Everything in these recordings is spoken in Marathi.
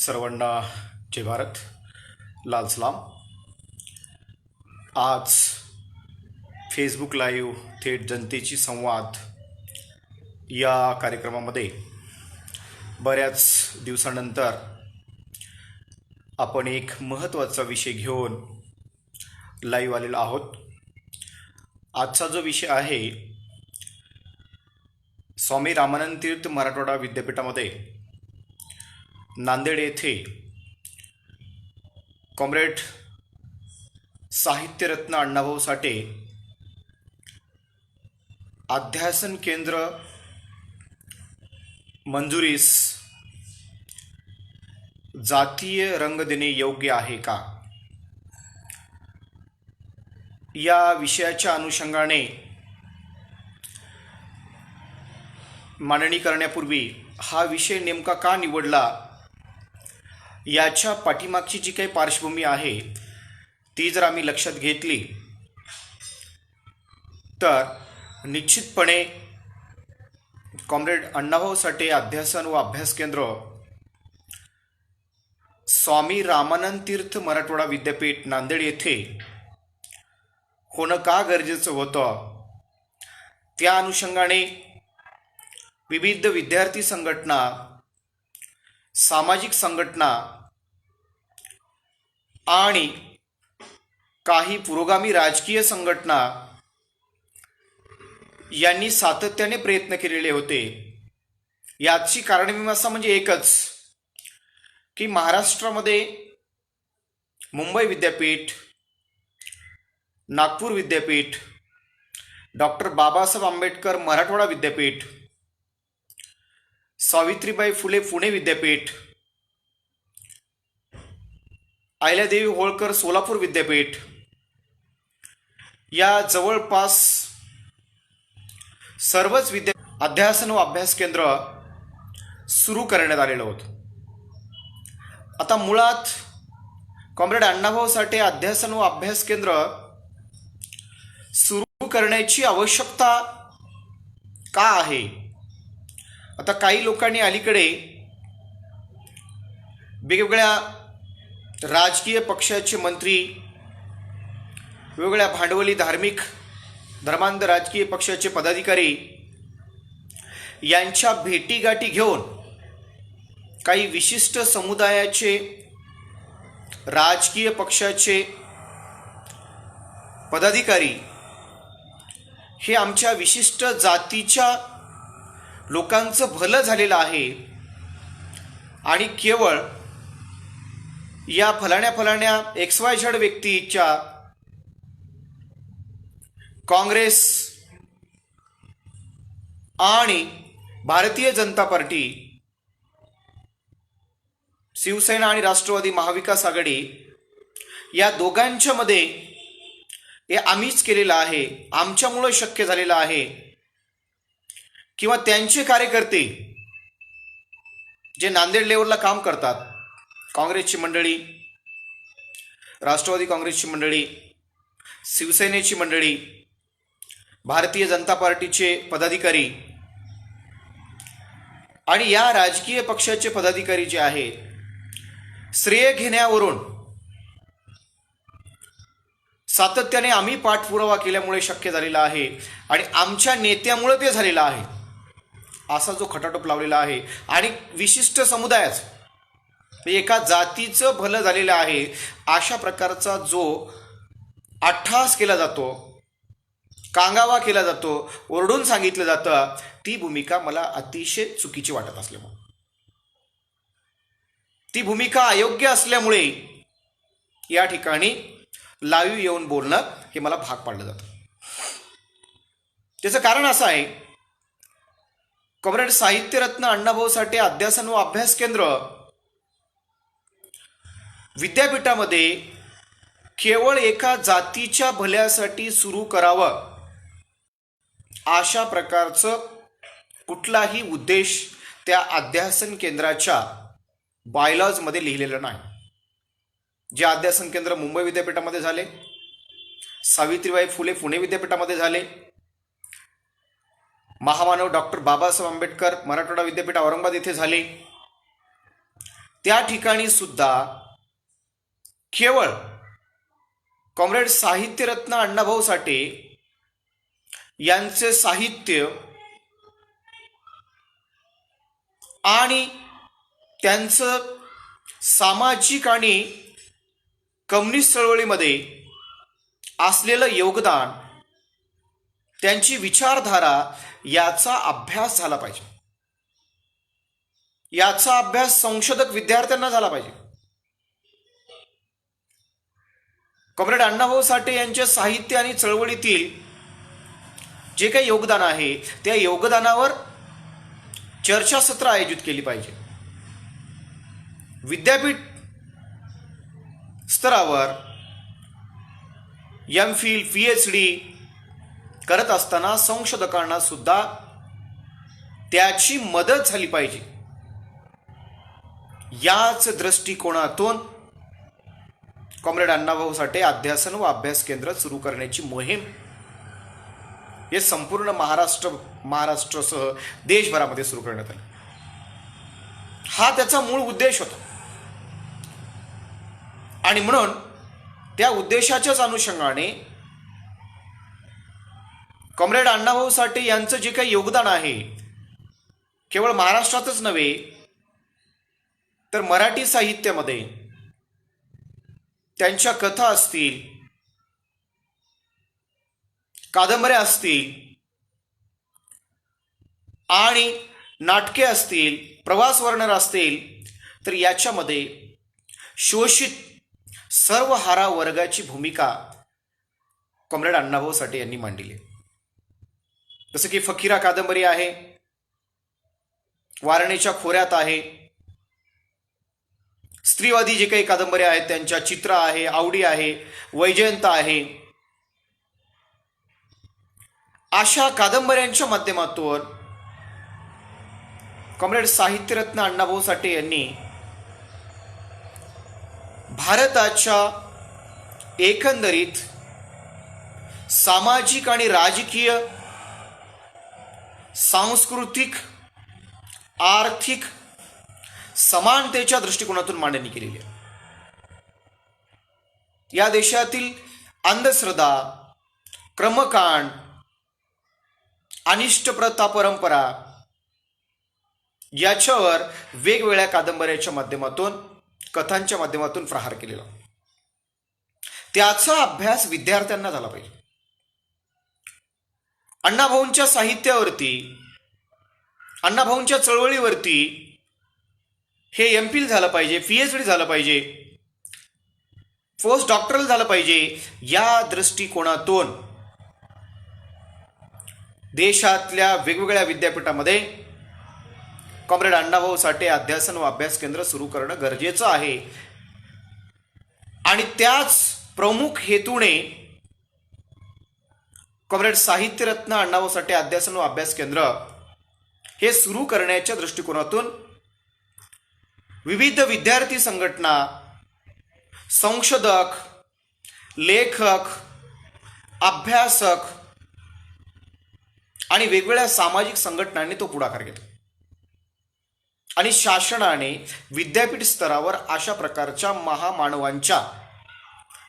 सर्वांना जय भारत, लाल सलाम. आज फेसबुक लाईव्ह थेट जनतेची संवाद या कार्यक्रमामध्ये बऱ्याच दिवसानंतर आपण एक महत्त्वाचा विषय घेऊन लाईव्ह आलेलो आहोत. आजचा जो विषय आहे, स्वामी रामानंद तीर्थ मराठवाडा विद्यापीठामध्ये नांदेड येथे कॉम्रेड साहित्यरत्न अण्णाभाऊ साठे अध्यासन केंद्र मंजुरीस जातीय रंग देणे योग्य आहे का, या विषयाच्या अनुषंगाने मांडणी करण्यापूर्वी हा विषय नेमका का निवडला याच्या पाठीमागची जी काही पार्श्वभूमी आहे ती जर आम्ही लक्षात घेतली तर निश्चितपणे कॉम्रेड अण्णाभाऊ साठे अध्यासन व अभ्यास केंद्र स्वामी रामानंद तीर्थ मराठवाडा विद्यापीठ नांदेड येथे होणं का गरजेचं होतं, त्या अनुषंगाने विविध विद्यार्थी संघटना, सामाजिक संघटना आणि काही पुरोगामी राजकीय संघटना यांनी सातत्याने प्रयत्न केलेले होते. याची कारणमीमांसा म्हणजे एकच की महाराष्ट्रामध्ये मुंबई विद्यापीठ, नागपूर विद्यापीठ, डॉक्टर बाबासाहेब आंबेडकर मराठवाडा विद्यापीठ, सावित्रीबाई फुले पुणे विद्यापीठ, अहिल्यादेवी होळकर सोलापूर विद्यापीठ या जवळपास सर्वच अध्यासन व अभ्यास केंद्र सुरू करण्यात आलेलं होतं. आता मुळात कॉम्रेड अण्णाभाऊ साठे अध्यासन व अभ्यास केंद्र सुरू करण्याची आवश्यकता का आहे. आता काही लोकांनी अलीकडे वेगवेगळ्या राजकीय पक्षाचे मंत्री, वेगवेगळ्या भांडवली धर्मांध राजकीय पक्षाचे पदाधिकारी यांच्या भेटीगाठी घेऊन काही विशिष्ट समुदायाचे, राजकीय पक्षाचे पदाधिकारी हे आमच्या विशिष्ट जातीच्या लोकांचं भलं झालेलं आहे आणि केवळ या फलाण्या XYZ व्यक्तीच्या काँग्रेस आणि भारतीय जनता पार्टी, शिवसेना आणि राष्ट्रवादी महाविकास आघाडी या दोघांच्या मध्ये हे आम्हीच केलेलं आहे, आमच्यामुळे शक्य झालेलं आहे, किंवा त्यांचे कार्यकर्ते जे नांदेड लेवलला काम करतात, काँग्रेसची मंडळी, राष्ट्रवादी काँग्रेसची मंडळी, शिवसेनेची मंडळी, भारतीय जनता पार्टीचे पदाधिकारी आणि या राजकीय पक्षाचे पदाधिकारी जे आहेत, श्रेय घेण्यावरून सातत्याने आम्ही पाठपुरावा केल्यामुळे शक्य झालेला आहे आणि आमच्या नेत्यामुळे ते झालेलं आहे असा जो खटाटोप लावलेला आहे आणि विशिष्ट समुदायाचं, एका जातीचं भलं झालेलं आहे अशा प्रकारचा जो अट्टहास केला जातो, कांगावा केला जातो, ओरडून सांगितलं जातं, ती भूमिका मला अतिशय चुकीची वाटत असल्यामुळे, ती भूमिका अयोग्य असल्यामुळे या ठिकाणी लाईव्ह येऊन बोलणं हे मला भाग पाडलं जातं. त्याचं कारण असं आहे, कॉम्रेड साहित्यरत्न अण्णाभाऊ साठे अध्यासन व अभ्यास केंद्र विद्यापीठामध्ये केवळ एका जातीच्या भल्यासाठी सुरू करावं अशा प्रकारचं कुठलाही उद्देश त्या अध्यासन केंद्राच्या बायलॉजमध्ये लिहिलेलं नाही. जे अध्यासन केंद्र मुंबई विद्यापीठामध्ये झाले, सावित्रीबाई फुले पुणे विद्यापीठामध्ये झाले, महामानव डॉक्टर बाबासाहेब आंबेडकर मराठवाडा विद्यापीठ औरंगाबाद येथे झाले, त्या ठिकाणी सुद्धा केवळ कॉम्रेड साहित्यरत्न अण्णाभाऊ साठे यांचे साहित्य आणि त्यांचं सामाजिक आणि कम्युनिस्ट चळवळीमध्ये असलेलं योगदान, त्यांची विचारधारा याचा अभ्यास झाला पाहिजे. याचा अभ्यास संशोधक विद्यार्थ्यांना झाला पाहिजे. कॉम्रेड अण्णाभाऊ साठे यांच्या साहित्य आणि चळवळीतील जे काही योगदान आहे त्या योगदानावर चर्चासत्र आयोजित केली पाहिजे. विद्यापीठ स्तरावर एम.फिल, PhD करत असताना संशोधकांना सुद्धा त्याची मदत झाली पाहिजे. याच दृष्टिकोनातून कॉम्रेड अण्णाभाऊ साठे अध्यासन व अभ्यास केंद्र सुरू करण्याची मोहीम हे संपूर्ण महाराष्ट्रासह देशभरामध्ये सुरू करण्यात आली. हा त्याचा मूळ उद्देश होता आणि म्हणून त्या उद्देशाच्याच अनुषंगाने कॉम्रेड अण्णाभाऊ साठे यांचं जे काही योगदान आहे केवळ महाराष्ट्रातच नव्हे तर मराठी साहित्यामध्ये त्यांच्या कथा असतील, कादंबऱ्या असतील आणि नाटके असतील, प्रवास वर्णन असतील, तर याच्यामध्ये शोषित सर्वहारा वर्गाची भूमिका कॉम्रेड अण्णाभाऊ साठे यांनी मांडली. जसं की फकीरा कादंबरी आहे, वारणेच्या खोऱ्यात आहे, स्त्रीवादी जे काही कादंबऱ्या आहेत त्यांच्या चित्र आहे, आवडी आहे, वैजयंत आहे. अशा कादंबऱ्यांच्या माध्यमातून कॉम्रेड साहित्यरत्न अण्णाभाऊ साठे यांनी भारताच्या एकंदरीत सामाजिक आणि राजकीय, सांस्कृतिक, आर्थिक समानतेच्या दृष्टिकोनातून मांडणी केलेली आहे. या देशातील अंधश्रद्धा, क्रमकांड, अनिष्ट प्रथा, परंपरा याच्यावर वेगवेगळ्या कादंबऱ्याच्या माध्यमातून, कथांच्या माध्यमातून प्रहार केलेला. त्याचा अभ्यास विद्यार्थ्यांना झाला पाहिजे. अण्णाभाऊंच्या साहित्यावरती, अण्णाभाऊंच्या चळवळीवरती हे एम.फिल झालं पाहिजे, PhD झालं पाहिजे, पोस्ट डॉक्टरल झालं पाहिजे. या दृष्टिकोनातून देशातल्या वेगवेगळ्या विद्यापीठामध्ये कॉम्रेड अण्णाभाऊ साठे अध्यासन व अभ्यास केंद्र सुरू करणं गरजेचं आहे. आणि त्याच प्रमुख हेतूने कॉम्रेड साहित्यरत्न अण्णाभाऊ साठे अध्यासन व अभ्यास केंद्र हे सुरू करण्याच्या दृष्टिकोनातून विविध विद्यार्थी संघटना, संशोधक, लेखक, अभ्यासक आणि वेगवेगळ्या सामाजिक संघटनांनी तो पुढाकार घेतला. आणि शासनाने विद्यापीठ स्तरावर अशा प्रकारच्या महामानवांच्या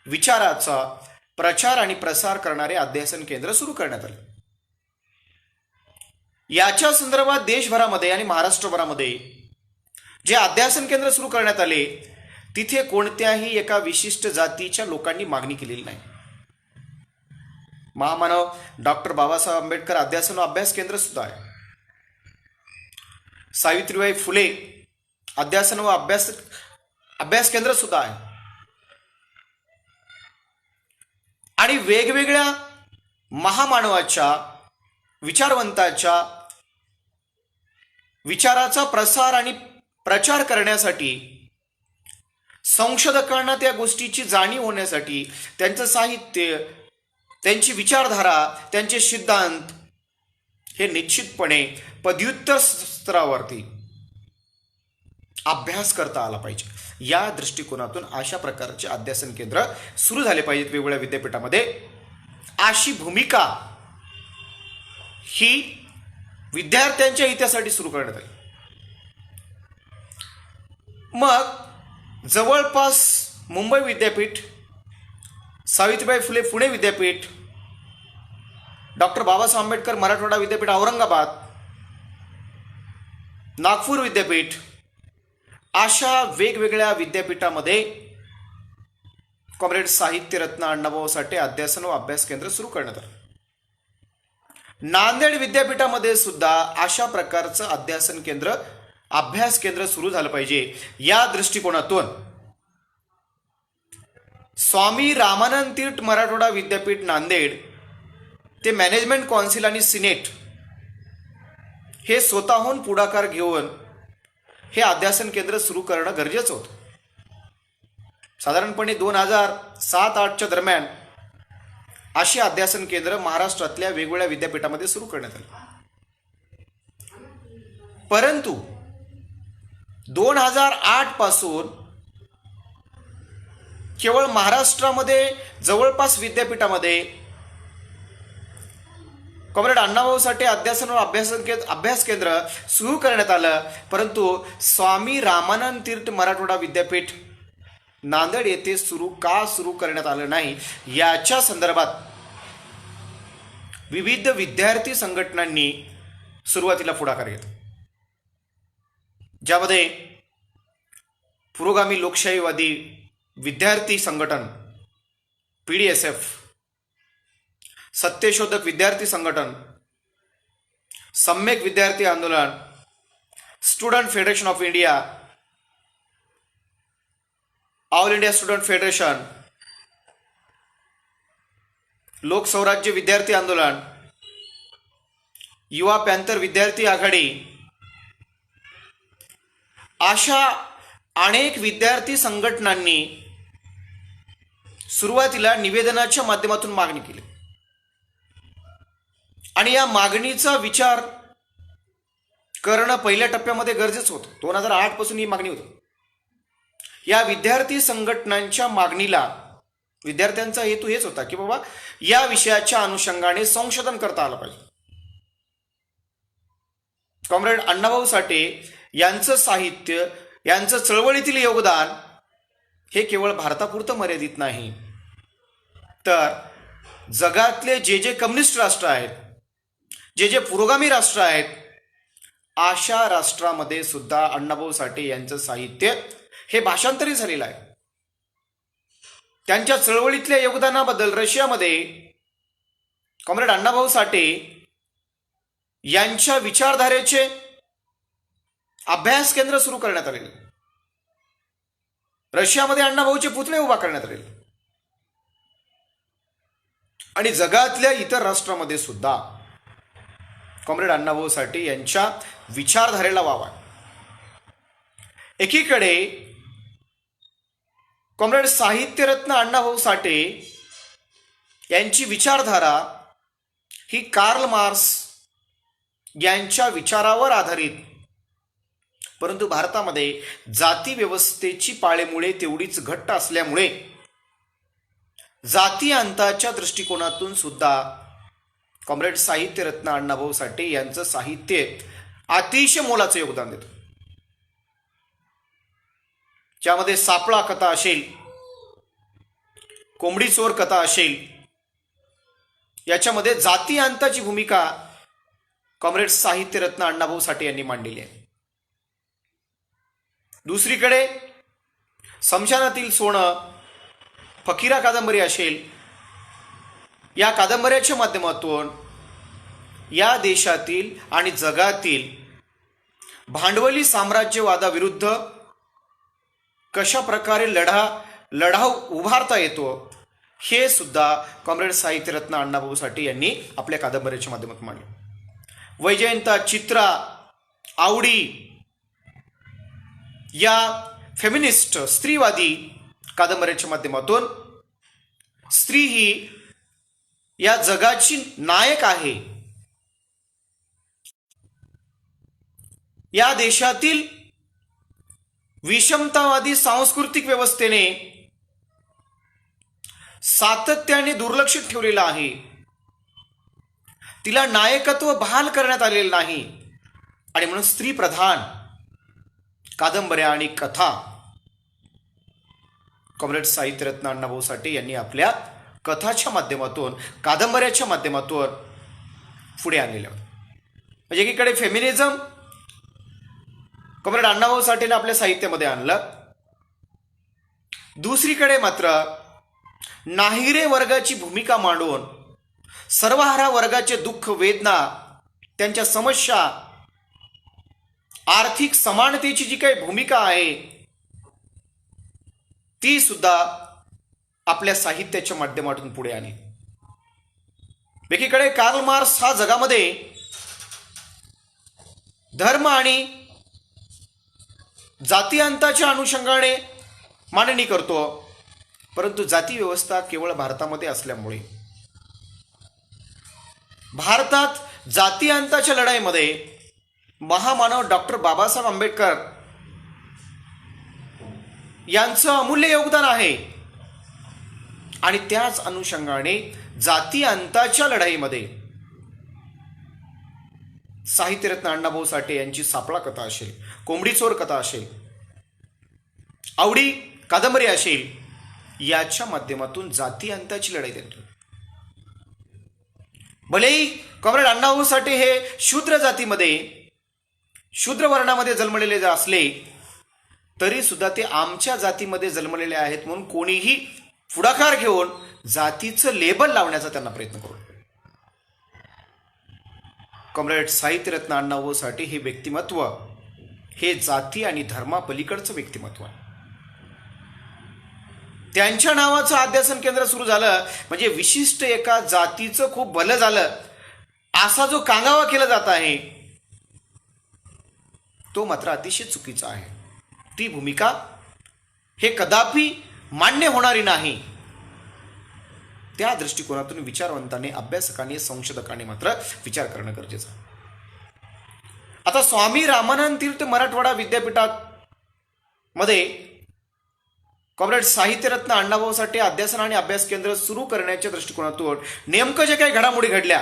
विचाराचा प्रचार आणि प्रसार करणारे अध्यासन केंद्र सुरू करण्यात आले. याच्या संदर्भात देशभरामध्ये आणि महाराष्ट्रभरामध्ये जे अध्यासन केंद्र सुरू करण्यात आले तिथे कोणत्याही एका विशिष्ट जातीच्या लोकांनी मागणी केलेली नाही. महामानव डॉक्टर बाबासाहेब आंबेडकर अध्यासन व अभ्यास केंद्र सुद्धा आहे. सावित्रीबाई फुले अध्यासन व अभ्यास केंद्र सुद्धा आहे. आणि वेगवेगळ्या महामानवाच्या, विचारवंताच्या विचाराचा प्रसार आणि प्रचार करण्यासाठी, संशोधकांना त्या गोष्टीची जाणीव होण्यासाठी त्यांचं साहित्य, त्यांची विचारधारा, त्यांचे सिद्धांत हे निश्चितपणे पदव्युत्तर स्तरावरती अभ्यास करता आला पाहिजे. या दृष्टिकोनातून अशा प्रकारचे अध्यासन केंद्र सुरू झाले पाहिजेत वेगवेगळ्या विद्यापीठामध्ये. अशी भूमिका ही विद्यार्थ्यांच्या हितासाठी सुरू करण्यात आली. मग जवळपास मुंबई विद्यापीठ, सावित्रीबाई फुले पुणे विद्यापीठ, डॉक्टर बाबासाहेब आंबेडकर मराठवाडा विद्यापीठ औरंगाबाद, नागपूर विद्यापीठ, अशा वेगवेगळ्या विद्यापीठामध्ये कॉम्रेड साहित्यरत्न अण्णाभाऊ साठे अध्यासन व अभ्यास केंद्र सुरू करण्यात आलं. नांदेड विद्यापीठामध्ये सुद्धा अशा प्रकारचं अध्यासन केंद्र, अभ्यास केंद्र सुरू झालं पाहिजे. या दृष्टिकोनातून स्वामी रामानंद तीर्थ मराठवाडा विद्यापीठ नांदेड ते मॅनेजमेंट कौन्सिल आणि सिनेट हे स्वतःहून पुढाकार घेऊन हे अध्यासन केंद्र सुरू करणं गरजेचं होतं. साधारणपणे 2007-08च्या दरम्यान अशी अध्यासन केंद्र महाराष्ट्रातल्या वेगवेगळ्या विद्यापीठामध्ये सुरू करण्यात आली. परंतु 2008 पासून केवळ महाराष्ट्रामध्ये जवळपास विद्यापीठामध्ये कॉम्रेड अण्णाभाऊ साठे अध्यासन व अभ्यास केंद्र सुरू करण्यात आलं. परंतु स्वामी रामानंद तीर्थ मराठवाडा विद्यापीठ नांदेड येथे का सुरू करण्यात आलं नाही, याच्या संदर्भात विविध विद्यार्थी संघटनांनी सुरुवातीला पुढाकार घेतला, ज्यामध्ये पुरोगामी लोकशाहीवादी विद्यार्थी संघटन PDSF, सत्यशोधक विद्यार्थी संघटन, सम्यक विद्यार्थी आंदोलन, student federation of India, all India student federation, लोक स्वराज्य विद्यार्थी आंदोलन, युवा पॅंथर विद्यार्थी आघाडी, अशा अनेक विद्यार्थी संघटनांनी सुरुवातीला निवेदनाच्या माध्यमातून मागणी केली आणि या मागणीचा विचार करणं पहिल्या टप्प्यामध्ये गरजेचं होतं. 2008 पासून ही मागणी होती. या विद्यार्थी संघटनांच्या मागणीला विद्यार्थ्यांचा हेतू हेच होता की बाबा या विषयाच्या अनुषंगाने संशोधन करता आलं पाहिजे. कॉम्रेड अण्णाभाऊ साठे यांचं साहित्य, यांचं चळवळीतील योगदान हे केवळ भारतापुरतं मर्यादित नाही, तर जगातले जे कम्युनिस्ट राष्ट्र आहेत, जे पुरोगामी राष्ट्र आहेत, अशा राष्ट्रामध्ये सुद्धा अण्णाभाऊ साठे यांचं साहित्य हे भाषांतरित झालेलं आहे. त्यांच्या चळवळीतल्या योगदानाबद्दल रशियामध्ये कॉम्रेड अण्णाभाऊ साठे यांच्या विचारधारेचे अभ्यास केंद्र सुरू करण्यात आलेले. रशियामध्ये अण्णाभाऊचे पुतळे उभा करण्यात आलेले आणि जगातल्या इतर राष्ट्रांमध्ये सुद्धा कॉम्रेड अण्णाभाऊ साठे यांच्या विचारधारेला वाव आहे. एकीकडे कॉम्रेड साहित्यरत्न अण्णाभाऊ साठे यांची विचारधारा ही कार्ल मार्क्स यांच्या विचारावर आधारित, परंतु भारतामध्ये जाती व्यवस्थेची पाळेमुळे तेवढीच घट्ट असल्यामुळे जाती अंताच्या दृष्टिकोनातून सुद्धा कॉम्रेड साहित्यरत्न अण्णाभाऊ साठे यांचं साहित्य अतिशय मोलाचं योगदान देतं. ज्यामध्ये सापळा कथा असेल, कोंबडी चोर कथा असेल, याच्यामध्ये जाती अंताची भूमिका कॉम्रेड साहित्यरत्न अण्णाभाऊ साठे यांनी मांडलेली आहे. दुसरीकडे समशानातील सोनं, फकीरा कादंबरी असेल, या कादंबऱ्याच्या माध्यमातून या देशातील आणि जगातील भांडवली साम्राज्यवादाविरुद्ध कशा प्रकारे लढाव उभारता येतो हे सुद्धा कॉम्रेड साहित्यरत्न अण्णाभाऊ साठे यांनी आपल्या कादंबऱ्याच्या माध्यमातून मांडले. वैजयंता, चित्रा, आवडी या फेमिनिस्ट स्त्रीवादी कादंबऱ्याच्या माध्यमातून स्त्री ही या जगाची नायक आहे, या देशातील विषमतावादी सांस्कृतिक व्यवस्थेने सातत्याने दुर्लक्षित ठेवलेलं आहे, तिला नायकत्व बहाल करण्यात आलेलं नाही आणि म्हणून स्त्री प्रधान कादंबऱ्या आणि कथा कॉम्रेड साहित्यरत्न अण्णाभाऊ साठे यांनी आपल्या कथाच्या माध्यमातून, कादंबऱ्याच्या माध्यमातून पुढे आणलेल्या होत्या. म्हणजे एकीकडे फेमिनिझम कॉम्रेड अण्णाभाऊ साठेने आपल्या साहित्यामध्ये आणलं, दुसरीकडे मात्र नाहिरे वर्गाची भूमिका मांडून सर्वहारा वर्गाचे दुःख, वेदना, त्यांच्या समस्या, आर्थिक समानतेची जी काही भूमिका आहे ती सुद्धा आपल्या साहित्याच्या माध्यमातून पुढे आणली. एकीकडे कार्ल मार्क्स हा जगामध्ये धर्म आणि जातीअंताच्या अनुषंगाने मांडणी करतो, परंतु जाती व्यवस्था केवळ भारतामध्ये असल्यामुळे भारतात जातीअंताच्या लढाईमध्ये महामानव डॉक्टर बाबासाहेब आंबेडकर यांचं अमूल्य योगदान आहे आणि त्याच अनुषंगाने जातीअंताच्या लढाईमध्ये साहित्यरत्न अण्णाभाऊ साठे यांची सापळा कथा असेल, कोंबडी चोर कथा असेल, आवडी कादंबरी असेल, याच्या माध्यमातून जातीअंताची लढाई देतो. भलेही कॉम्रेड अण्णाभाऊ साठे हे शूद्र जातीमध्ये, शूद्र वर्णामध्ये जन्मलेले असले तरी सुद्धा ते आमच्या जातीमध्ये जन्मलेले आहेत म्हणून कोणीही पुढाकार घेऊन जातीचं लेबल लावण्याचा त्यांना प्रयत्न करू. कॉम्रेड साहित्यरत्न अण्णाभाऊ साठे हे व्यक्तिमत्व हे जाती आणि धर्मापलीकडचं व्यक्तिमत्व आहे. त्यांच्या नावाचं अध्यासन केंद्र सुरू झालं म्हणजे विशिष्ट एका जातीचं खूप भलं झालं असा जो कांगावा केला जात आहे तो मात्र अतिशय चुकीचा आहे. ती भूमिका हे कदापि मान्य होणारी नाही. त्या दृष्टिकोनातून विचारवंतांनी, अभ्यासकांनी, संशोधकांनी मात्र विचार करणं गरजेचं आहे. आता स्वामी रामानंद तीर्थ मराठवाडा विद्यापीठात मध्ये कॉम्रेड साहित्यरत्न अण्णाभाऊ साठे अध्यासन आणि अभ्यास केंद्र सुरू करण्याच्या दृष्टिकोनातून नेमकं जे काही घडामोडी घडल्या,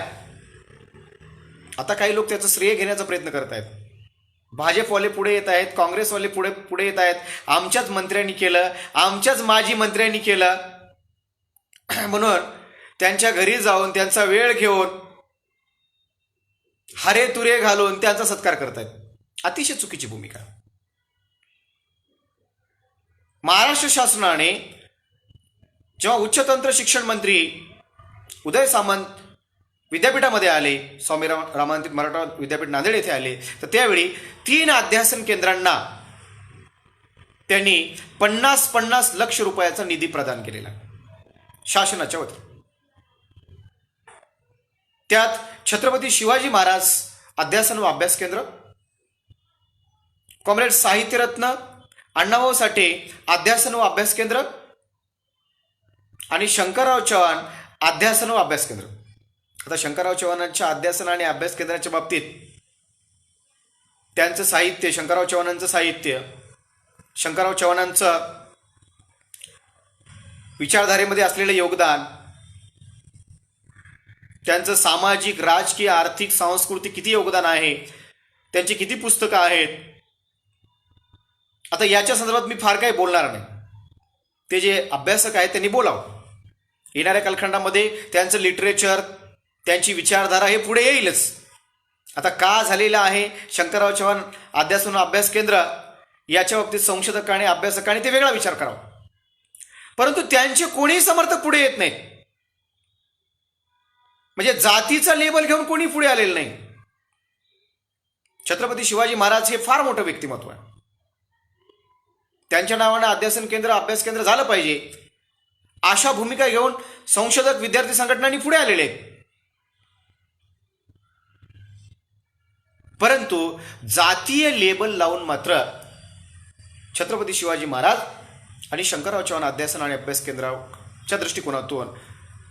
आता काही लोक त्याचं श्रेय घेण्याचा प्रयत्न करत आहेत. भाजपवाले पुढे येत आहेत, काँग्रेसवाले पुढे येत आहेत, आमच्याच मंत्र्यांनी केलं, आमच्याच माजी मंत्र्यांनी केलं म्हणून त्यांच्या घरी जाऊन त्यांचा वेळ घेऊन हरे तुरे घालून त्यांचा सत्कार करतायत. अतिशय चुकीची भूमिका. महाराष्ट्र शासनाने जेव्हा उच्चतंत्र शिक्षण मंत्री उदय सामंत विद्यापीठामध्ये आले, स्वामी रामानंद मराठवाडा विद्यापीठ नांदेड येथे आले, तर त्यावेळी 3 अध्यासन केंद्रांना त्यांनी 50-50 लक्ष रुपयाचा निधी प्रदान केलेला शासनाच्या वतीने. त्यात छत्रपती शिवाजी महाराज अध्यासन व अभ्यास केंद्र, कॉम्रेड साहित्यरत्न अण्णाभाऊ साठे अध्यासन व अभ्यास केंद्र आणि शंकरराव चव्हाण अध्यासन व अभ्यास केंद्र. आता शंकरराव चव्हाणांच्या अध्यासन आणि अभ्यास केंद्राच्या बाबतीत त्यांचं साहित्य, शंकरराव चव्हाणांचं साहित्य, शंकरराव चव्हाणांचं विचारधारेमध्ये असलेलं योगदान, त्यांचं सामाजिक, राजकीय, आर्थिक, सांस्कृतिक किती योगदान आहे, त्यांची किती पुस्तकं आहेत, आता याच्या संदर्भात मी फार काही बोलणार नाही. ते जे अभ्यासक आहेत त्यांनी बोलावं. येणाऱ्या कालखंडामध्ये त्यांचं लिटरेचर, त्यांची विचारधारा हे पुढे येईलच. आता का झालेलं आहे शंकरराव चव्हाण अध्यासन अभ्यास केंद्र याच्या बाबतीत संशोधकांनी, अभ्यासकांनी ते वेगळा विचार करावा. परंतु त्यांचे कोणीही समर्थक पुढे येत नाहीत. म्हणजे जातीचा लेबल घेऊन कोणी पुढे आलेलं नाही. छत्रपती शिवाजी महाराज हे फार मोठं व्यक्तिमत्व आहे. त्यांच्या नावानं अध्यासन केंद्र, अभ्यास केंद्र झालं पाहिजे अशा भूमिका घेऊन संशोधक, विद्यार्थी संघटनांनी पुढे आलेले आहेत. परंतु जातीय लेबल लावून मात्र छत्रपती शिवाजी महाराज आणि शंकरराव चव्हाण अध्यासन आणि अभ्यास केंद्राच्या दृष्टिकोनातून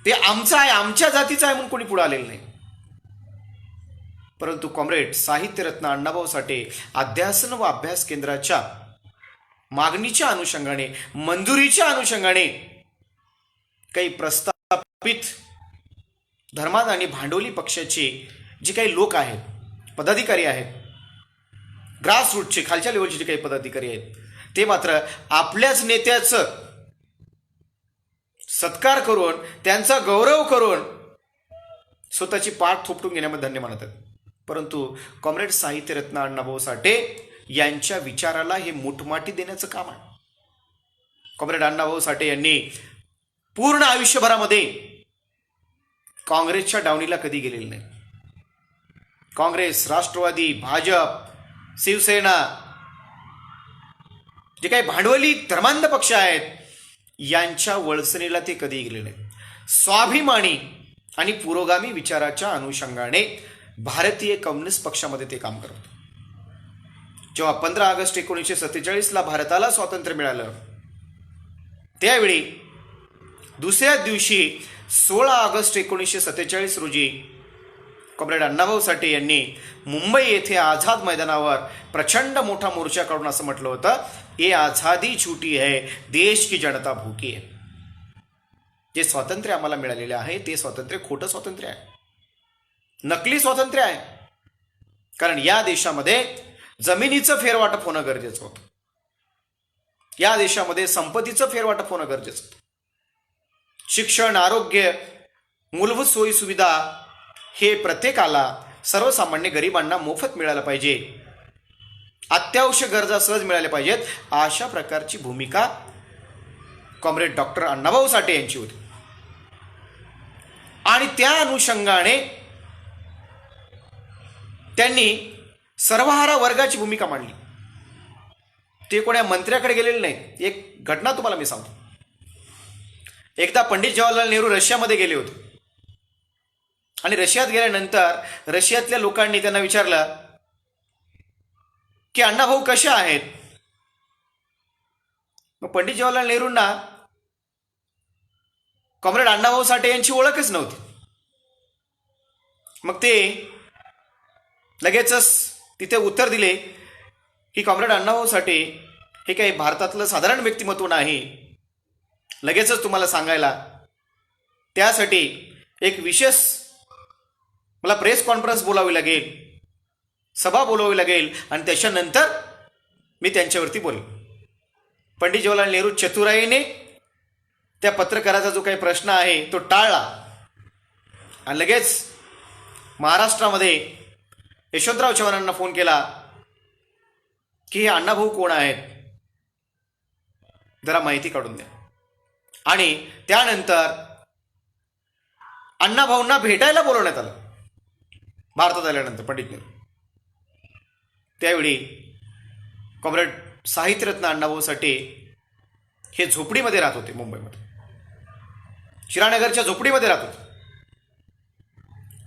ते आमचं आहे, आमच्या जातीचं आहे म्हणून कोणी पुढे आलेलं नाही. परंतु कॉम्रेड साहित्यरत्न अण्णाभाऊ साठे अध्यासन व अभ्यास केंद्राच्या मागणीच्या अनुषंगाने, मंजुरीच्या अनुषंगाने काही प्रस्थापित धर्मात आणि भांडवली पक्षाचे जे काही लोक आहेत, पदाधिकारी आहेत, ग्रासरूटचे खालच्या लेवलचे जे काही पदाधिकारी आहेत ते मात्र आपल्याच नेत्याचं सत्कार करून त्यांचा गौरव करून स्वतःची पाठ थोपटून घेण्यामध्ये धन्य मानतात. परंतु कॉम्रेड साहित्यरत्न अण्णाभाऊ साठे यांच्या विचाराला हे मुठमाटी देण्याचं काम आहे. कॉम्रेड अण्णाभाऊ साठे यांनी पूर्ण आयुष्यभरामध्ये काँग्रेसच्या डावणीला कधी गेलेले नाही. काँग्रेस, राष्ट्रवादी, भाजप, शिवसेना जे काही भांडवली धर्मांध पक्ष आहेत यांच्या वळसणीला ते कधी गेले नाही. स्वाभिमानी आणि पुरोगामी विचाराच्या अनुषंगाने भारतीय कम्युनिस्ट पक्षामध्ये ते काम करत. जेव्हा 15 ऑगस्ट 1947 भारताला स्वातंत्र्य मिळालं त्यावेळी दुसऱ्या दिवशी 16 ऑगस्ट 1947 रोजी कॉम्रेड अण्णाभाऊ साठे यांनी मुंबई येथे आझाद मैदानावर प्रचंड मोठा मोर्चा काढून असं म्हटलं होतं, ये आझादी झूठी है, देश की जनता भूकी है. जे स्वातंत्र्य आम्हाला मिळालेले आहे ते स्वातंत्र्य खोटं स्वातंत्र्य आहे, नकली स्वातंत्र्य आहे. कारण या देशामध्ये जमिनीचं फेरवाटप होणं गरजेचं होतं, या देशामध्ये संपत्तीचं फेरवाटप होणं गरजेचं होतं. शिक्षण, आरोग्य, मूलभूत सोयी सुविधा हे प्रत्येकाला, सर्वसामान्य गरिबांना मोफत मिळालं पाहिजे, अत्यावश्यक गरजा सहज मिळाल्या पाहिजेत, अशा प्रकारची भूमिका कॉम्रेड डॉक्टर अण्णाभाऊ साठे यांची होती. आणि त्या अनुषंगाने त्यांनी सर्वहारा वर्गाची भूमिका मांडली. ते कोण्या मंत्र्याकडे गेलेले नाहीत. एक घटना तुम्हाला मी सांगतो. एकदा पंडित जवाहरलाल नेहरू रशियामध्ये गेले होते आणि रशियात गेल्यानंतर रशियातल्या लोकांनी त्यांना विचारलं की अण्णाभाऊ कसे आहेत. मग पंडित जवाहरलाल नेहरूंना कॉम्रेड अण्णाभाऊ साठे यांची ओळखच नव्हती. मग ते लगेचच तिथे उत्तर दिले की कॉम्रेड अण्णाभाऊ साठे हे काही भारतातलं साधारण व्यक्तिमत्व नाही, लगेचच तुम्हाला सांगायला त्यासाठी एक विशेष मला प्रेस कॉन्फरन्स बोलावी लागेल, सभा बोलावी लागेल आणि त्याच्यानंतर मी त्यांच्यावरती बोलेन. पंडित जवाहरलाल नेहरू चतुराईने त्या पत्रकाराचा जो काही प्रश्न आहे तो टाळला आणि लगेच महाराष्ट्रामध्ये यशवंतराव चव्हाणांना फोन केला की हे अण्णाभाऊ कोण आहेत, जरा माहिती काढून द्या. आणि त्यानंतर अण्णाभाऊंना भेटायला बोलवण्यात आलं भारतात आल्यानंतर पंडित नेहरू. त्यावेळी कॉम्रेड साहित्यरत्न अण्णाभाऊ साठे हे झोपडीमध्ये राहत होते, मुंबईमध्ये शिरानगरच्या झोपडीमध्ये राहत होते.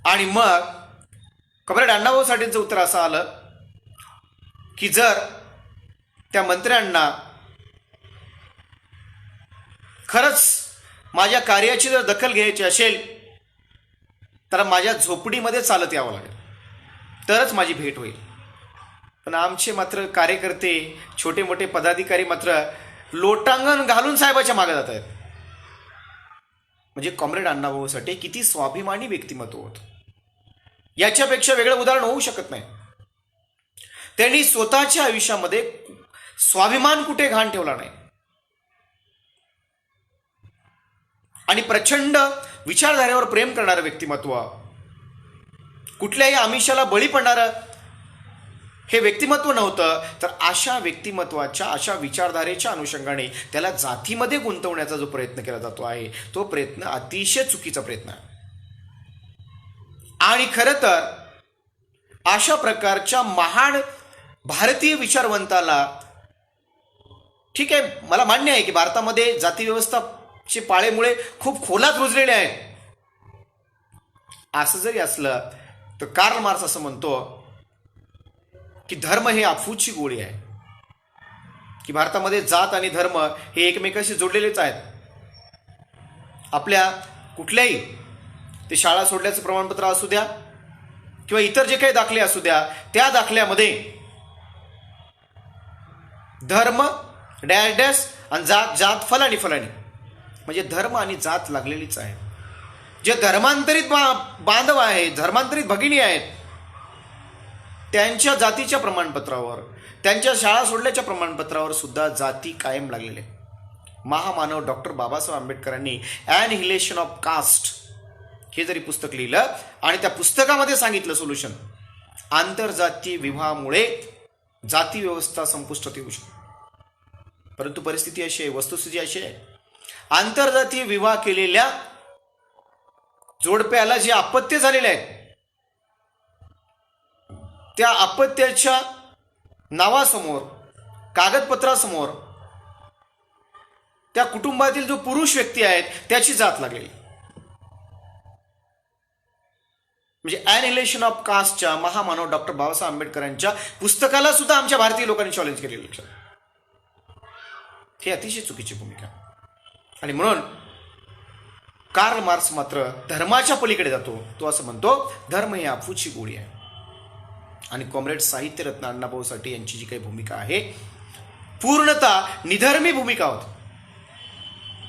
आणि मग कॉम्रेड अण्णाभाऊ साठेंचं उत्तर असं आलं की जर त्या मंत्र्यांना खरंच माझ्या कार्याची जर दखल घ्यायची असेल तर माझ्या झोपडीमध्ये चालत यावं लागेल, तरच माझी भेट होईल. पण आमचे मात्र कार्यकर्ते, छोटे मोठे पदाधिकारी मात्र लोटांगण घालून साहेबाच्या मागे जात आहेत. म्हणजे कॉम्रेड अण्णाभाऊ साठे किती स्वाभिमानी व्यक्तिमत्व होतं, याच्यापेक्षा वेगळं उदाहरण होऊ शकत नाही. त्यांनी स्वतःच्या आयुष्यामध्ये स्वाभिमान कुठे घाण ठेवला नाही आणि प्रचंड विचारधारेवर प्रेम करणारं व्यक्तिमत्व, कुठल्याही आमिषाला बळी पडणारं हे व्यक्तिमत्व नव्हतं. तर अशा व्यक्तिमत्वाच्या, अशा विचारधारेच्या अनुषंगाने त्याला जातीमध्ये गुंतवण्याचा जो प्रयत्न केला जातो आहे तो प्रयत्न अतिशय चुकीचा प्रयत्न आहे. आणि खरं तर अशा प्रकारच्या महान भारतीय विचारवंताला, ठीक आहे, मला मान्य आहे की भारतामध्ये जाती व्यवस्थाचे पाळेमुळे खूप खोलात रुजलेले आहेत. असं जरी असलं तर कार्ल मार्क्स असं म्हणतो की धर्म हे अफूची गोळी आहे, की भारतामध्ये जात आणि धर्म हे एकमेकाशी जोडलेलेच आहेत. आपल्या कुठल्याही ते शाळा सोडल्याचं प्रमाणपत्र असू द्या किंवा इतर जे काही दाखले असू द्या, त्या दाखल्यामध्ये धर्म डॅश डॅश आणि जात जात फलानी फलानी, म्हणजे धर्म आणि जात लागलेलीच आहे. जे धर्मांतरित बांधव आहेत, धर्मांतरित भगिनी आहेत, त्यांच्या जातीच्या प्रमाणपत्रावर, त्यांच्या शाळा सोडल्याच्या प्रमाणपत्रावर सुद्धा जाती कायम लागलेले. महामानव डॉक्टर बाबासाहेब आंबेडकरांनी ॲनहिलेशन ऑफ कास्ट हे जरी पुस्तक लिहिलं आणि त्या पुस्तकामध्ये सांगितलं सोल्युशन, आंतरजातीय विवाहामुळे जाती व्यवस्था संपुष्टात येऊ शकते. परंतु परिस्थिती अशी आहे, वस्तुस्थिती अशी आहे, आंतरजातीय विवाह केलेल्या जोडप्याला जे अपत्य झालेले आहेत, त्या अपत्याच्या नावासमोर, कागदपत्रासमोर त्या कुटुंबातील जो पुरुष व्यक्ती आहेत त्याची जात लागलेली. म्हणजे ॲनहिलेशन ऑफ कास्टच्या महामानव डॉक्टर बाबासाहेब आंबेडकरांच्या पुस्तकाला सुद्धा आमच्या भारतीय लोकांनी चॅलेंज केलेलं लक्षात. ही अतिशय चुकीची भूमिका. आणि म्हणून कार्ल मार्क्स मात्र धर्माच्या पलीकडे जातो. तो असं म्हणतो, धर्म ही अफूची गोळी आहे. आणि कॉम्रेड साहित्यरत्न अण्णाभाऊ साठे यांची जी काही भूमिका आहे, पूर्णतः निधर्मी भूमिका होती.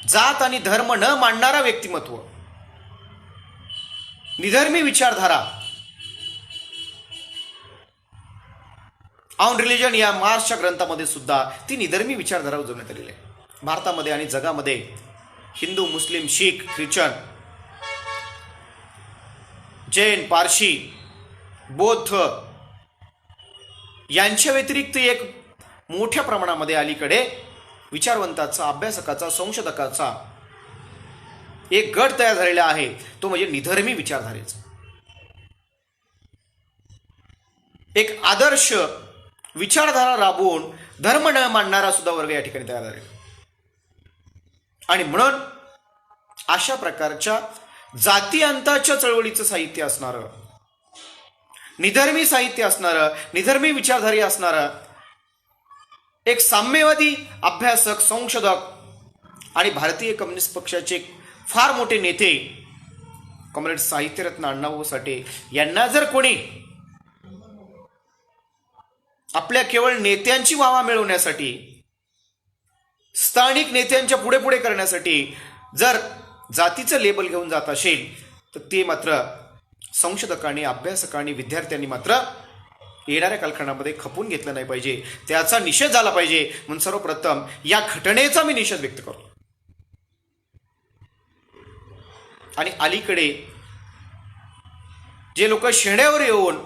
जात आणि धर्म न मांडणारा व्यक्तिमत्व, निधर्मी विचारधारा. ऑन रिलिजन या मार्क्सच्या ग्रंथामध्ये सुद्धा ती निधर्मी विचारधारा उजवण्यात आलेली आहे. भारतामध्ये आणि जगामध्ये हिंदू, मुस्लिम, शीख, ख्रिश्चन, जैन, पारशी, बौद्ध यांच्या व्यतिरिक्त एक मोठ्या प्रमाणामध्ये अलीकडे विचारवंताचा, अभ्यासकाचा, संशोधकाचा एक गट तयार झालेला आहे. तो म्हणजे निधर्मी विचारधारेचा एक आदर्श विचारधारा राबवून धर्म न मानणारा सुद्धा वर्ग या ठिकाणी तयार झालेला. आणि म्हणून अशा प्रकारच्या जातीअंताच्या चळवळीचं साहित्य असणारं, निधर्मी साहित्य असणारं, निधर्मी विचारधारी असणारं एक साम्यवादी अभ्यासक, संशोधक आणि भारतीय कम्युनिस्ट पक्षाचे फार मोठे नेते कॉम्रेड साहित्यरत्न अण्णाभाऊ साठे यांना जर कोणी आपल्या केवळ नेत्यांची वावा मिळवण्यासाठी, स्थानिक नेत्यांच्या पुढे पुढे करण्यासाठी जर जातीचं लेबल घेऊन जात असेल, तर ते मात्र संशोधकांनी, अभ्यासकांनी, विद्यार्थ्यांनी मात्र येणाऱ्या कालखंडामध्ये खपून घेतलं नाही पाहिजे. त्याचा निषेध झाला पाहिजे. म्हणून सर्वप्रथम या घटनेचा मी निषेध व्यक्त करतो. आणि अलीकडे जे लोक शेण्यावर येऊन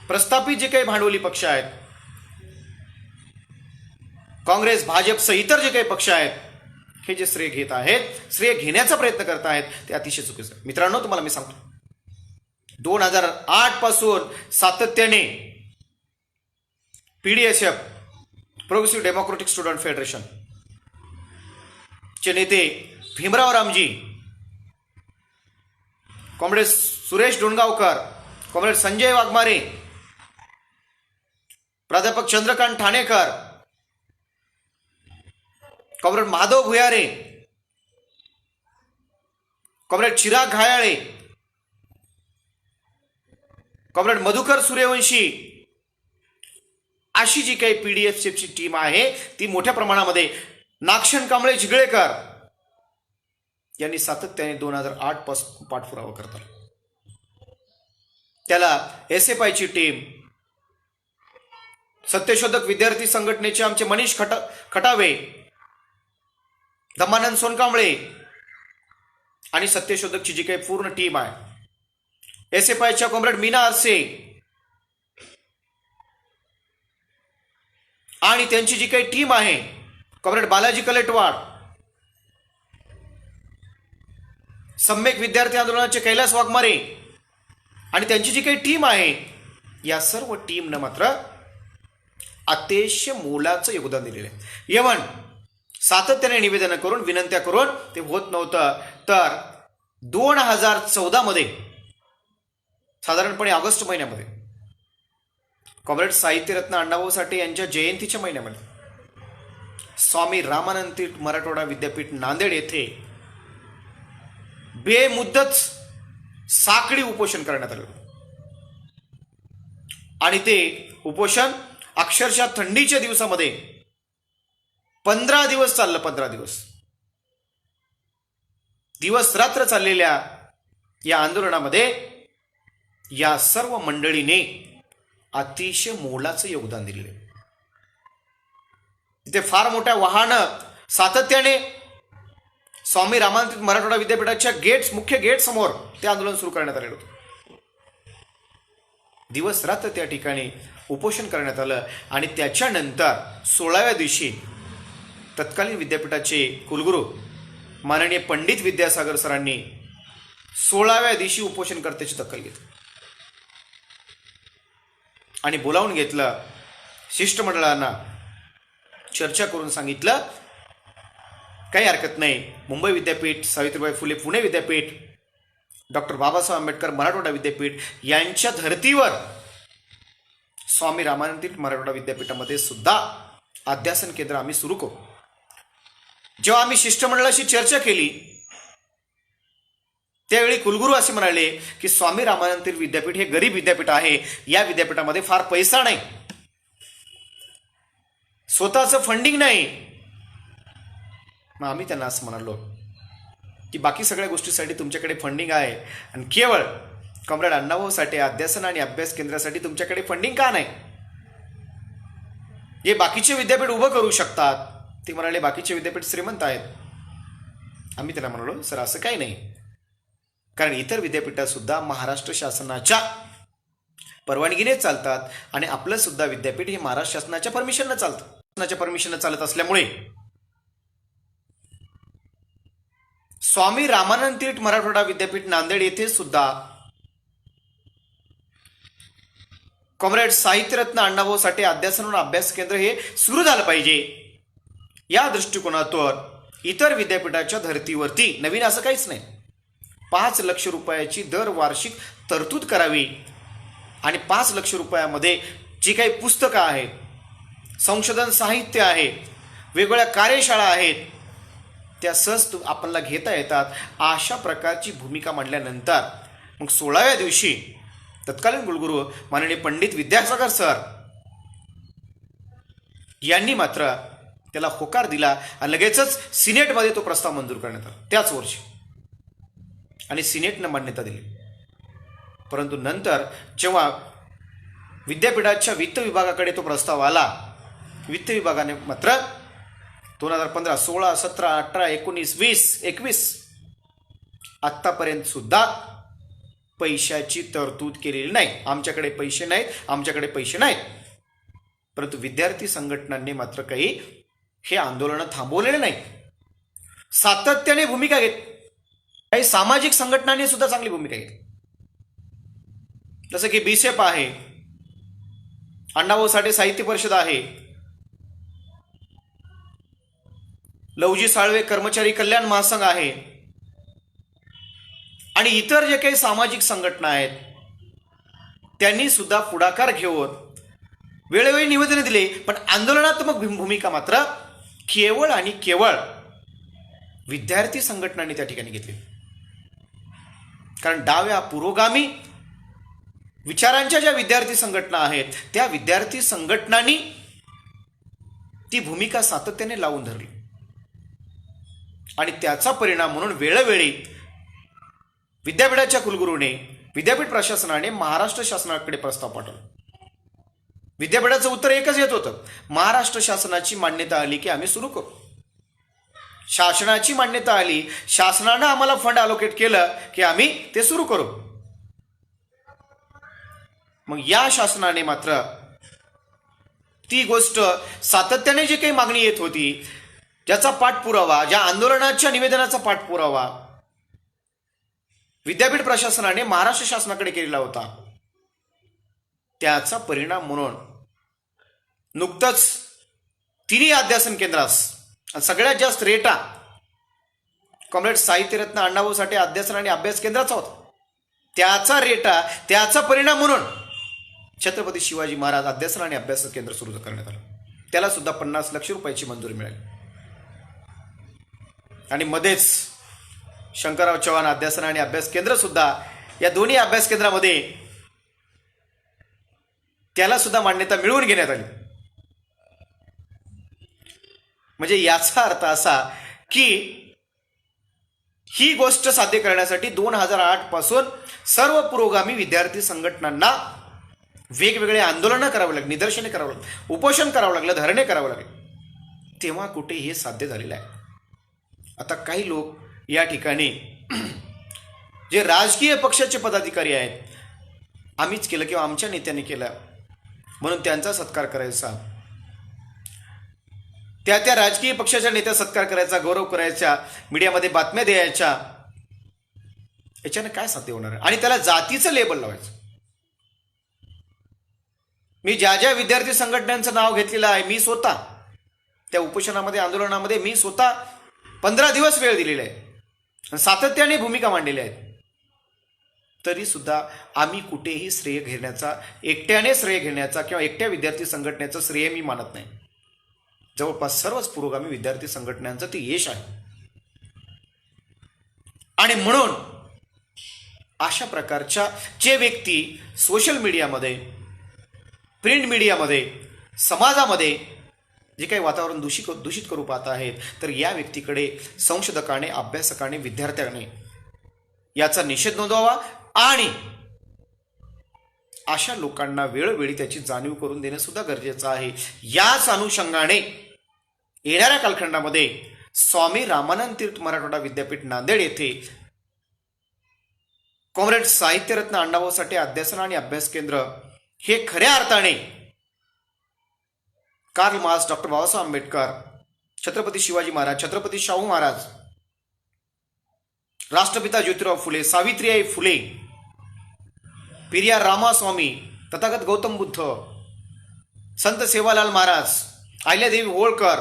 प्रस्थापित जे काही भांडवली पक्ष आहेत, काँग्रेस, भाजप इतर जे काही पक्ष आहेत, हे जे श्रेय घेत आहेत, श्रेय घेण्याचा प्रयत्न करत आहेत, ते अतिशय चुकीचं आहे. मित्रांनो, तुम्हाला मी सांगतो, 2008 पासून सातत्याने PDSF, progressive democratic student federation चे नेते भीमराव रामजी, कॉम्रेड सुरेश डोणगावकर, कॉम्रेड संजय वाघमारे, प्राध्यापक Chandrakant Thanekar, comrade Madhav Bhuyare, comrade Chirag Ghayale, comrade Madhukar Suryavanshi, अशी जी काही PDSFची टीम आहे, ती मोठ्या प्रमाणामध्ये नागशेन कांबळे जिगळेकर यांनी सातत्याने 2008 पासून पाठपुरावा करतात. त्याला SFIची टीम, सत्यशोधक विद्यार्थी संघटनेचे आमचे मनीष खटावे, धम्मानंद सोनकांबळे आणि सत्यशोधकची जी काही पूर्ण टीम आहे, SFIच्या कॉम्रेड मीना आरसे आणि त्यांची जी काही टीम आहे, कॉम्रेड बालाजी कलेटवाड, सम्यक विद्यार्थी आंदोलनाचे कैलास वाघमारे आणि त्यांची जी काही टीम आहे, या सर्व टीमनं मात्र अतिशय मोलाचं योगदान दिलेलं आहे. एवण सातत्याने निवेदन करून, विनंत्या करून ते होत नव्हतं, तर 2014 मध्ये साधारणपणे ऑगस्ट महिन्यामध्ये कॉम्रेड साहित्यरत्न अण्णाभाऊ साठे यांच्या जयंतीच्या महिन्यामध्ये स्वामी रामानंद तीर्थ मराठवाडा विद्यापीठ नांदेड येथे बेमुदत साखळी उपोषण करण्यात आलं. आणि ते उपोषण अक्षरशः थंडीच्या दिवसामध्ये 15 दिवस चाललं. 15 दिवस रात्र चाललेल्या या आंदोलनामध्ये या सर्व मंडळीने अतिशय मोलाचं योगदान दिलेलं आहे. तिथे फार मोठ्या वाहनं सातत्याने स्वामी रामानंद मराठवाडा विद्यापीठाच्या मुख्य गेट समोर ते आंदोलन सुरू करण्यात आलेलं होतं. दिवस रात्र त्या ठिकाणी उपोषण करण्यात आलं आणि त्याच्यानंतर 16व्या दिवशी तत्कालीन विद्यापीठाचे कुलगुरू माननीय पंडित विद्यासागर सरांनी 16व्या दिवशी उपोषणकर्त्याची दखल घेतली आणि बोलावून घेतलं. शिष्टमंडळांना चर्चा करून सांगितलं काही हरकत नाही, मुंबई विद्यापीठ, सावित्रीबाई फुले पुणे विद्यापीठ, डॉक्टर बाबासाहेब आंबेडकर मराठवाडा विद्यापीठ यांच्या धर्तीवर स्वामी रामानंद मराठवाडा विद्यापीठामध्ये सुद्धा अध्यासन केंद्र आम्ही सुरू करू. जेव्हा आम्ही शिष्टमंडळाशी चर्चा केली त्यावेळी कुलगुरू असे म्हणाले की स्वामी रामानंद विद्यापीठ हे गरीब विद्यापीठ आहे, या विद्यापीठामध्ये फार पैसा नाही, स्वतःचं फंडिंग नाही. मग आम्ही त्यांना असं म्हणालो की बाकी सगळ्या गोष्टीसाठी तुमच्याकडे फंडिंग आहे आणि केवळ कॉम्रेड अण्णाभाऊ साठे अध्यासन आणि अभ्यास केंद्रासाठी तुमच्याकडे फंडिंग का नाही? हे बाकीचे विद्यापीठ उभं करू शकतात. ते म्हणाले बाकीचे विद्यापीठ श्रीमंत आहेत. आम्ही त्यांना म्हणालो सर असं काही नाही, कारण इतर विद्यापीठात सुद्धा महाराष्ट्र शासनाच्या परवानगीने चालतात आणि आपलं सुद्धा विद्यापीठ हे महाराष्ट्र शासनाच्या परमिशननं चालतं. शासनाच्या परमिशननं चालत असल्यामुळे स्वामी रामानंद तीर्थ मराठवाडा विद्यापीठ नांदेड येथे सुद्धा कॉम्रेड साहित्यरत्न अण्णाभाऊ साठे अध्यासन अभ्यास केंद्र हे सुरू झालं पाहिजे. या दृष्टिकोनातून इतर विद्यापीठाच्या धर्तीवरती नवीन असं काहीच नाही, 5 लाख रुपयाची दर वार्षिक तरतूद करावी आणि 5 लाख रुपयामध्ये जी काही पुस्तकं आहेत, संशोधन साहित्य आहे, वेगवेगळ्या कार्यशाळा आहेत, त्या सहज आपल्याला घेता येतात. अशा प्रकारची भूमिका मांडल्यानंतर मग 16व्या दिवशी तत्कालीन कुलगुरू माननीय पंडित विद्यासागर सर यांनी मात्र त्याला होकार दिला आणि लगेचच सिनेटमध्ये तो प्रस्ताव मंजूर करण्यात आला त्याच वर्षी आणि सिनेटनं मान्यता दिली. परंतु नंतर जेव्हा विद्यापीठाच्या वित्त विभागाकडे तो प्रस्ताव आला, वित्त विभागाने मात्र 2015, 16, 17, 18, 19, 20, 21 आत्तापर्यंत सुद्धा पैशाची तरतूद केलेली नाही. आमच्याकडे पैसे नाहीत, आमच्याकडे पैसे नाहीत. परंतु विद्यार्थी संघटनांनी मात्र काही हे आंदोलन थांबवलेले नाही, सातत्याने भूमिका घेत. काही सामाजिक संघटनांनी सुद्धा चांगली भूमिका घेतली, जसं की बीसेप आहे, अण्णाभाऊ साठे साहित्य परिषद आहे, लवजी साळवे कर्मचारी कल्याण महासंघ आहे आणि इतर जे काही सामाजिक संघटना आहेत त्यांनी सुद्धा पुढाकार घेऊन वेळोवेळी निवेदने दिले. पण आंदोलनात्मक भूमिका मात्र केवळ आणि केवळ विद्यार्थी संघटनांनी त्या ठिकाणी घेतली. कारण डाव्या पुरोगामी विचारांच्या ज्या विद्यार्थी संघटना आहेत त्या विद्यार्थी संघटनांनी ती भूमिका सातत्याने लावून धरली आणि त्याचा परिणाम म्हणून वेळोवेळी विद्यापीठाच्या कुलगुरूने, विद्यापीठ प्रशासनाने महाराष्ट्र शासनाकडे प्रस्ताव पाठवला. विद्यापीठाचं उत्तर एकच येत होतं, महाराष्ट्र शासनाची मान्यता आली की आम्ही सुरू करू. शासनाची मान्यता आली, शासनानं आम्हाला फंड अलोकेट केलं की आम्ही ते सुरू करू. मग या शासनाने मात्र ती गोष्ट सातत्याने जी काही मागणी येत होती, ज्याचा पाठपुरावा, ज्या आंदोलनाच्या निवेदनाचा पाठपुरावा विद्यापीठ प्रशासनाने महाराष्ट्र शासनाकडे केलेला होता, त्याचा परिणाम म्हणून नुकतंच तिन्ही अध्यासन केंद्रास सगळ्यात जास्त रेटा कॉम्रेड साहित्यरत्न अण्णाभाऊ साठे अध्यासन आणि अभ्यास केंद्राचा होता. त्याचा रेटा, त्याचा परिणाम म्हणून छत्रपती शिवाजी महाराज अध्यासन आणि अभ्यास केंद्र सुरू करण्यात आलं. त्याला सुद्धा 50 लाख रुपयाची मंजुरी मिळाली. आणि मध्येच शंकरराव चव्हाण अध्यासन आणि अभ्यास केंद्र सुद्धा, या दोन्ही अभ्यास केंद्रामध्ये त्याला सुद्धा मान्यता मिळवून घेण्यात आली. म्हणजे याचा अर्थ असा की ही गोष्ट साध्य करण्यासाठी 2008 पासून सर्व पुरोगामी विद्यार्थी संघटनांना वेगवेगळे आंदोलनं करावं लागली, निदर्शने करावं लागली, उपोषण करावं लागलं, धरणे करावं लागले, तेव्हा कुठे हे साध्य झालेलं आहे. आता काही लोक या ठिकाणी जे राजकीय पक्षाचे पदाधिकारी आहेत, आम्हीच केलं किंवा आमच्या नेत्यांनी केलं म्हणून त्यांचा सत्कार करायचा, त्या राजकीय पक्षाच्या नेत्या सत्कार करायचा, गौरव करायचा, मीडियामध्ये बातम्या द्यायच्या, याच्याने काय साध्य होणार आहे? आणि त्याला जातीचं लेबल लावायचं. मी ज्या विद्यार्थी संघटनांचं नाव घेतलेलं आहे, मी स्वतः त्या उपोषणामध्ये, आंदोलनामध्ये मी स्वतः 15 दिवस वेळ दिलेला आहे, सातत्याने भूमिका मांडलेल्या आहेत, तरी सुद्धा आम्ही कुठेही श्रेय घेण्याचा, एकट्याने श्रेय घेण्याचा किंवा एकट्या विद्यार्थी संघटनेचं श्रेय मी मानत नाही. जवळपास सर्वच पुरोगामी विद्यार्थी संघटनांचं ते यश आहे. आणि म्हणून अशा प्रकारच्या जे व्यक्ती सोशल मीडियामध्ये, प्रिंट मीडियामध्ये, समाजामध्ये जे काही वातावरण दूषित करू पाहत आहेत, तर या व्यक्तीकडे संशोधकाने, अभ्यासकाने, विद्यार्थ्याने याचा निषेध नोंदवावा आणि अशा लोकांना वेळोवेळी त्याची जाणीव करून देणं सुद्धा गरजेचं आहे. याच अनुषंगाने येणाऱ्या कालखंडामध्ये स्वामी रामानंद तीर्थ मराठवाडा विद्यापीठ नांदेड येथे कॉम्रेड साहित्यरत्न अण्णाभाऊ साठे अध्यासन आणि अभ्यास केंद्र हे खऱ्या अर्थाने Karl Marx, doctor Babasaheb Ambedkar, Chhatrapati Shivaji Maharaj, Chhatrapati Shahu Maharaj, राष्ट्रपिता ज्योतिराव फुले, सावित्रीबाई फुले, पेरियार रामास्वामी, तथागत गौतम बुद्ध, संत सेवालाल महाराज, अहिल्यादेवी होळकर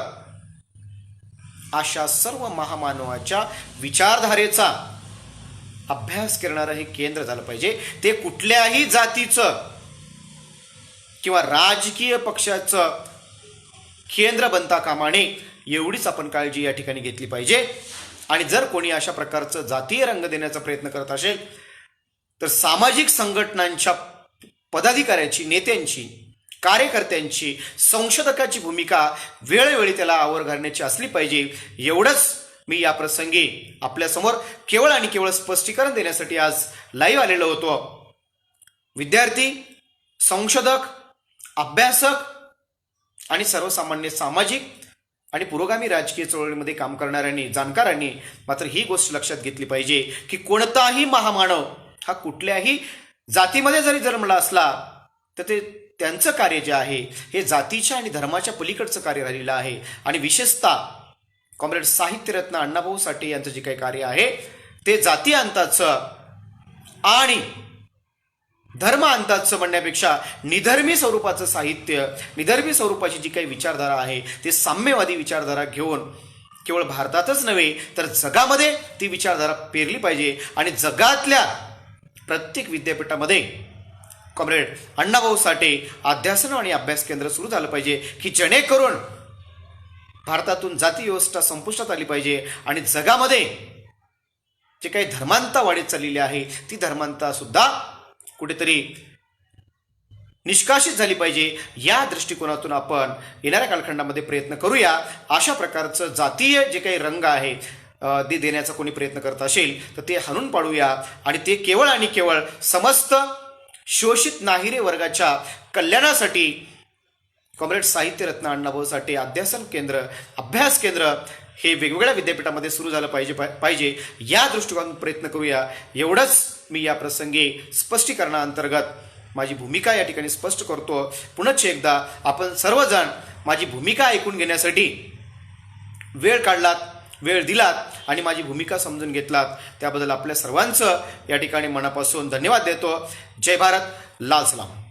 अशा सर्व महामानवाच्या विचारधारेचा अभ्यास करणारं हे केंद्र झालं पाहिजे. ते कुठल्याही जातीचं किंवा राजकीय पक्षाचं केंद्र बनता कामा नये, एवढीच आपण काळजी या ठिकाणी घेतली पाहिजे. आणि जर कोणी अशा प्रकारचं जातीय रंग देण्याचा प्रयत्न करत असेल तर सामाजिक संघटनांच्या पदाधिकाऱ्याची, नेत्यांची, कार्यकर्त्यांची, संशोधकाची भूमिका वेळोवेळी त्याला आवर घालण्याची असली पाहिजे. एवढंच मी या प्रसंगी आपल्यासमोर केवळ आणि केवळ स्पष्टीकरण देण्यासाठी आज लाईव्ह आलेलो होतो. विद्यार्थी, संशोधक, अभ्यासक आणि सर्वसामान्य सामाजिक आणि पुरोगामी राजकीय चळवळीमध्ये काम करणाऱ्यांनी, जाणकारांनी मात्र ही गोष्ट लक्षात घेतली पाहिजे की कोणताही महामानव हा कुठल्याही जातीमध्ये जरी जन्मला असला तर ते त्यांचं कार्य जे आहे हे जातीच्या आणि धर्माच्या पलीकडचं कार्य राहिलेलं आहे. आणि विशेषतः कॉम्रेड साहित्यरत्न अण्णाभाऊ साठे यांचं जे काही कार्य आहे ते जाती अंताचं आणि धर्म अंताचं म्हणण्यापेक्षा निधर्मी स्वरूपाचं साहित्य, निधर्मी स्वरूपाची जी काही विचारधारा आहे ते साम्यवादी विचारधारा घेऊन केवळ भारतातच नव्हे तर जगामध्ये ती विचारधारा पेरली पाहिजे. आणि जगातल्या प्रत्येक विद्यापीठामध्ये कॉम्रेड अण्णाभाऊ साठे अध्यासन आणि अभ्यास केंद्र सुरू झालं पाहिजे की जेणेकरून भारतातून जाती व्यवस्था संपुष्टात आली पाहिजे आणि जगामध्ये जे काही धर्मांता वाढत चाललेली आहे ती धर्मांता सुद्धा कुठेतरी निष्कासित झाली पाहिजे. या दृष्टिकोनातून आपण येणाऱ्या कालखंडामध्ये प्रयत्न करूया. अशा प्रकारचं जातीय जे काही रंग आहे ते देण्याचा कोणी प्रयत्न करत असेल तर ते हाणून पाडूया आणि ते केवळ आणि केवळ समस्त शोषित नाहिरे वर्गाच्या कल्याणासाठी कॉम्रेड साहित्यरत्न अण्णाभाऊ साठे अध्यासन केंद्र, अभ्यास केंद्र हे वेगवेगळ्या विद्यापीठामध्ये सुरू झालं पाहिजे. या दृष्टिकोनातून प्रयत्न करूया. एवढंच मी या प्रसंगी स्पष्टीकरणाअंतर्गत माझी भूमिका या ठिकाणी स्पष्ट करतो. पुनश्च एकदा आपण सर्वजण माझी भूमिका ऐकून घेण्यासाठी वेळ काढलात, वेळ दिलात आणि माझी भूमिका समजून घेतलात त्याबद्दल आपल्या सर्वांचं या ठिकाणी मनापासून धन्यवाद देतो. जय भारत, लाल सलाम.